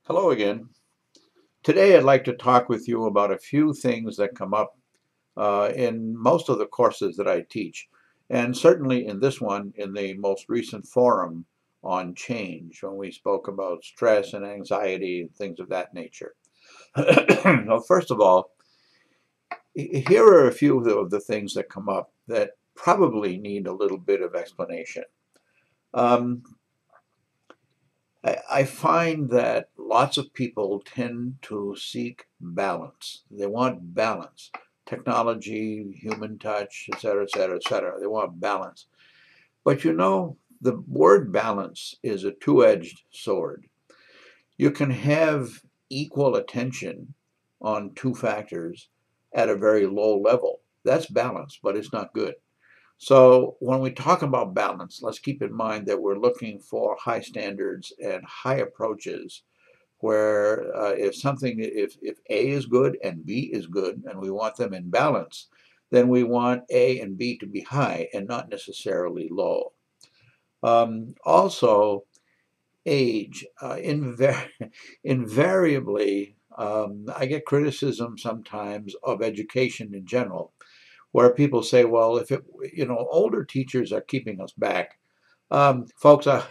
Hello again. Today I'd like to talk with you about a few things that come up in most of the courses that I teach, and certainly in this one, in the most recent forum on change, when we spoke about stress and anxiety and things of that nature. Well, first of all, here are a few of the things that come up that probably need a little bit of explanation. Um, I find that lots of people tend to seek balance. They want balance. Technology, human touch, et cetera, et cetera, et cetera. They want balance. But you know, the word balance is a two-edged sword. You can have equal attention on two factors at a very low level. That's balance, but it's not good. So when we talk about balance, let's keep in mind that we're looking for high standards and high approaches where if A is good and B is good and we want them in balance, then we want A and B to be high and not necessarily low. Also, age. Invariably, I get criticism sometimes of education in general where people say, well, if it, older teachers are keeping us back. Folks, I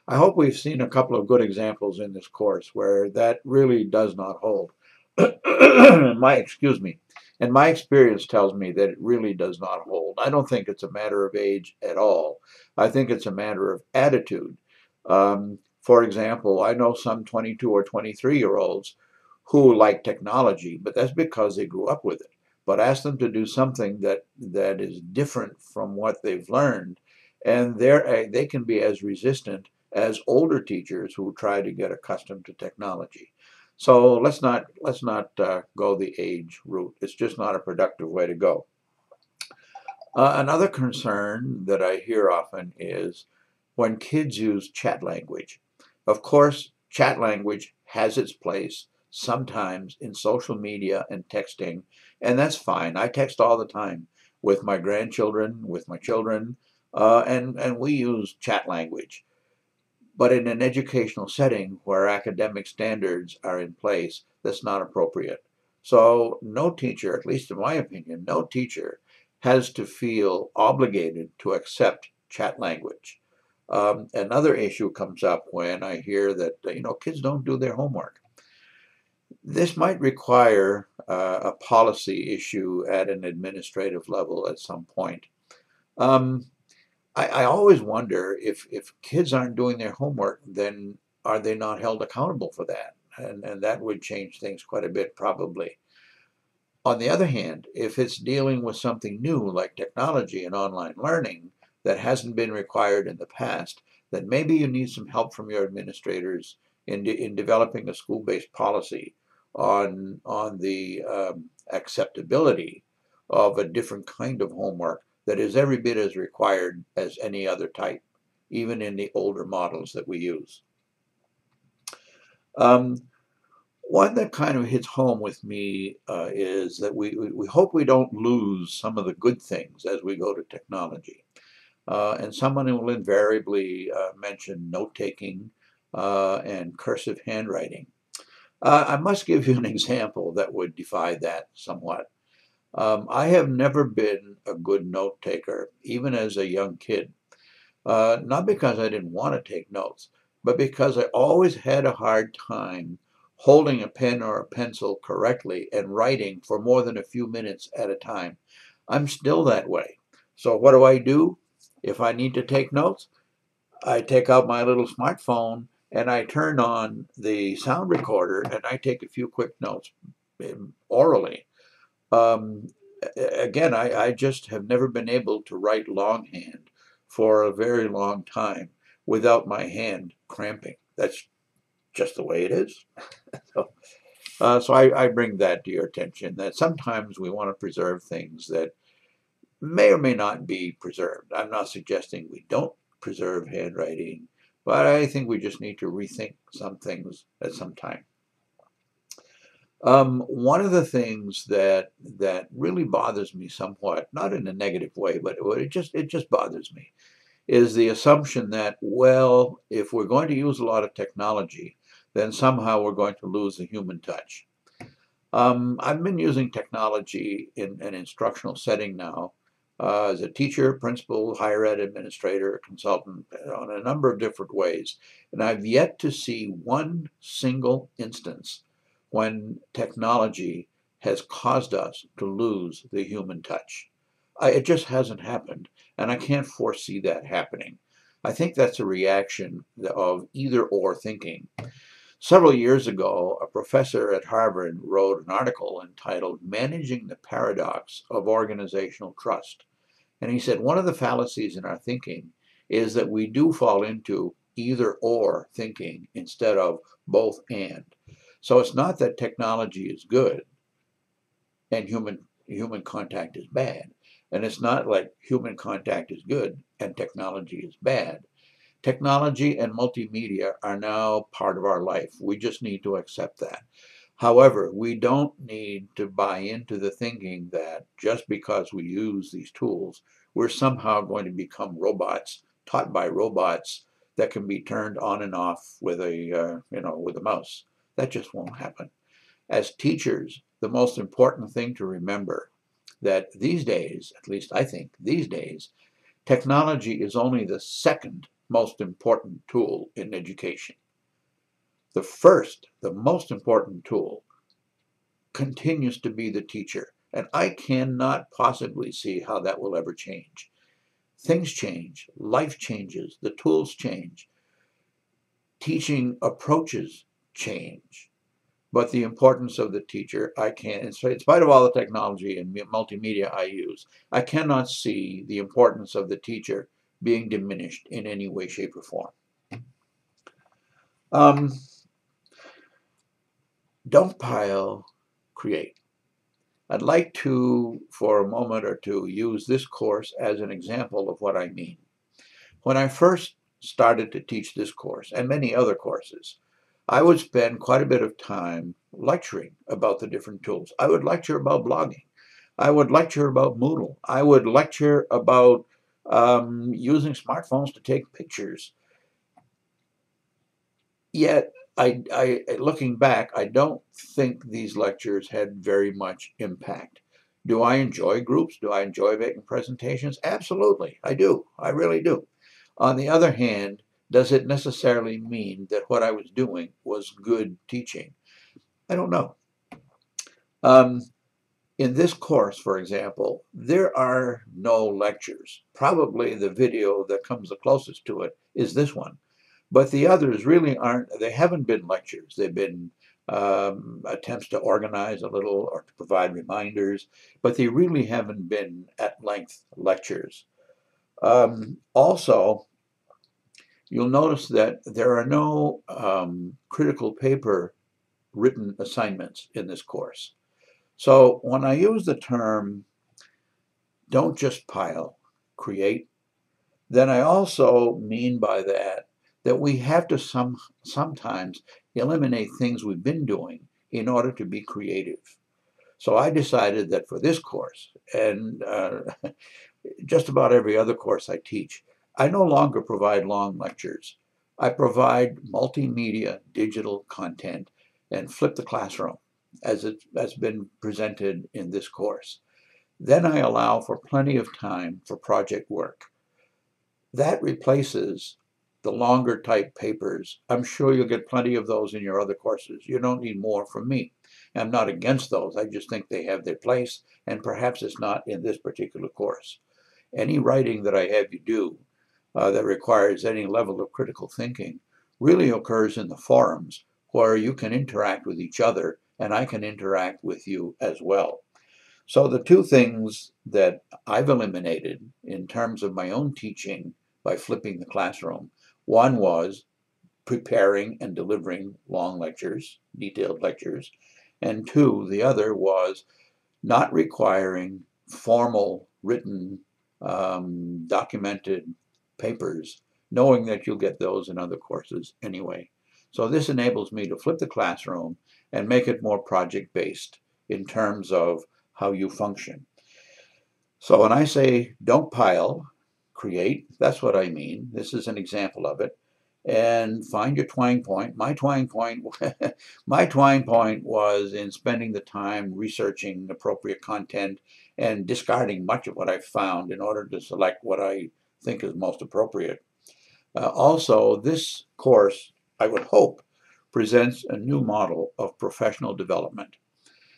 hope we've seen a couple of good examples in this course where that really does not hold. Excuse me. And my experience tells me that it really does not hold. I don't think it's a matter of age at all. I think it's a matter of attitude. For example, I know some 22 or 23-year-olds who like technology, but that's because they grew up with it. But ask them to do something that is different from what they've learned, and they can be as resistant as older teachers who try to get accustomed to technology. So let's not go the age route. It's just not a productive way to go. Another concern that I hear often is when kids use chat language. Of course, chat language has its place sometimes in social media and texting, and that's fine. I text all the time with my grandchildren, with my children, and we use chat language. But in an educational setting where academic standards are in place, that's not appropriate. So no teacher, at least in my opinion, no teacher has to feel obligated to accept chat language. Another issue comes up when I hear that kids don't do their homework. This might require a policy issue at an administrative level at some point. Um, I always wonder if kids aren't doing their homework, then are they not held accountable for that? And that would change things quite a bit, probably. On the other hand, if it's dealing with something new like technology and online learning that hasn't been required in the past, then maybe you need some help from your administrators in developing a school-based policy on the acceptability of a different kind of homework that is every bit as required as any other type, even in the older models that we use. Um, One that kind of hits home with me is that we hope we don't lose some of the good things as we go to technology. And someone will invariably mention note-taking and cursive handwriting. I must give you an example that would defy that somewhat. I have never been a good note taker, even as a young kid. Not because I didn't want to take notes, but because I always had a hard time holding a pen or a pencil correctly and writing for more than a few minutes at a time. I'm still that way. So what do? If I need to take notes, I take out my little smartphone and I turn on the sound recorder and I take a few quick notes orally. Um, Again, I just have never been able to write longhand for a very long time without my hand cramping. That's just the way it is. So, so I bring that to your attention that sometimes we want to preserve things that may or may not be preserved. I'm not suggesting we don't preserve handwriting, but I think we just need to rethink some things at some time. One of the things that really bothers me somewhat, not in a negative way, but it just bothers me, is the assumption that, well, if we're going to use a lot of technology, then somehow we're going to lose the human touch. I've been using technology in an instructional setting now as a teacher, principal, higher ed administrator, consultant, on a number of different ways. And I've yet to see one single instance when technology has caused us to lose the human touch. It just hasn't happened, and I can't foresee that happening. I think that's a reaction of either or thinking. Several years ago, a professor at Harvard wrote an article entitled Managing the Paradox of Organizational Trust. And he said one of the fallacies in our thinking is that we do fall into either or thinking instead of both and. So it's not that technology is good and human contact is bad. And it's not like human contact is good and technology is bad. Technology and multimedia are now part of our life. We just need to accept that. However, we don't need to buy into the thinking that just because we use these tools, we're somehow going to become robots, taught by robots that can be turned on and off with a mouse. That just won't happen. As teachers, the most important thing to remember that these days, at least I think these days, technology is only the second most important tool in education. The first, the most important tool, continues to be the teacher. And I cannot possibly see how that will ever change. Things change, life changes, the tools change, teaching approaches change. But the importance of the teacher, I can't, in spite of all the technology and multimedia I use, I cannot see the importance of the teacher being diminished in any way, shape, or form. Don't pile, create. I'd like to, for a moment or two, use this course as an example of what I mean. When I first started to teach this course, and many other courses, I would spend quite a bit of time lecturing about the different tools. I would lecture about blogging. I would lecture about Moodle. I would lecture about using smartphones to take pictures. Yet, looking back, I don't think these lectures had very much impact. Do I enjoy groups? Do I enjoy making presentations? Absolutely, I do. I really do. On the other hand, does it necessarily mean that what I was doing was good teaching? I don't know. In this course, for example, there are no lectures. Probably the video that comes the closest to it is this one. But the others really aren't, they haven't been lectures. They've been attempts to organize a little or to provide reminders, but they really haven't been at length lectures. Also, you'll notice that there are no critical paper written assignments in this course. So when I use the term, don't just pile, create, then I also mean by that we have to sometimes eliminate things we've been doing in order to be creative. So I decided that for this course, and just about every other course I teach, I no longer provide long lectures. I provide multimedia digital content and flip the classroom as it's been presented in this course. Then I allow for plenty of time for project work. That replaces the longer type papers. I'm sure you'll get plenty of those in your other courses. You don't need more from me. I'm not against those. I just think they have their place, and perhaps it's not in this particular course. Any writing that I have you do that requires any level of critical thinking really occurs in the forums where you can interact with each other and I can interact with you as well. So the two things that I've eliminated in terms of my own teaching by flipping the classroom, one was preparing and delivering long lectures, detailed lectures, and two, the other was not requiring formal written documented papers, knowing that you'll get those in other courses anyway. So this enables me to flip the classroom and make it more project-based in terms of how you function. So when I say don't pile, create, that's what I mean. This is an example of it. and find your twang point. My twang point, my twang point was in spending the time researching appropriate content and discarding much of what I found in order to select what I think is most appropriate. Also, this course, I would hope, presents a new model of professional development.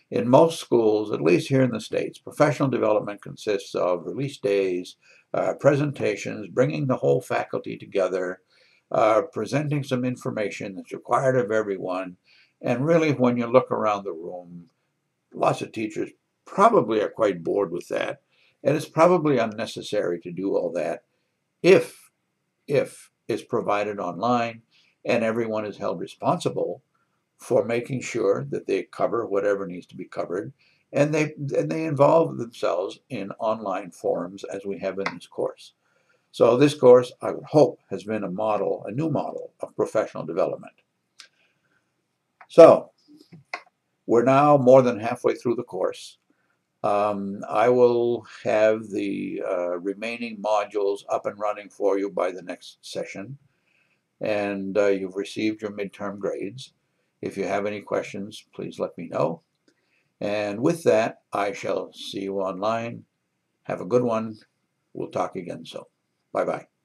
In most schools, at least here in the States, professional development consists of release days, presentations, bringing the whole faculty together, presenting some information that's required of everyone. And really, when you look around the room, lots of teachers probably are quite bored with that. And it's probably unnecessary to do all that if it's provided online and everyone is held responsible for making sure that they cover whatever needs to be covered, and they involve themselves in online forums as we have in this course. So this course, I would hope, has been a new model of professional development. So we're now more than halfway through the course. I will have the remaining modules up and running for you by the next session, and you've received your midterm grades. If you have any questions, please let me know. And with that, I shall see you online. Have a good one. We'll talk again soon. Bye-bye.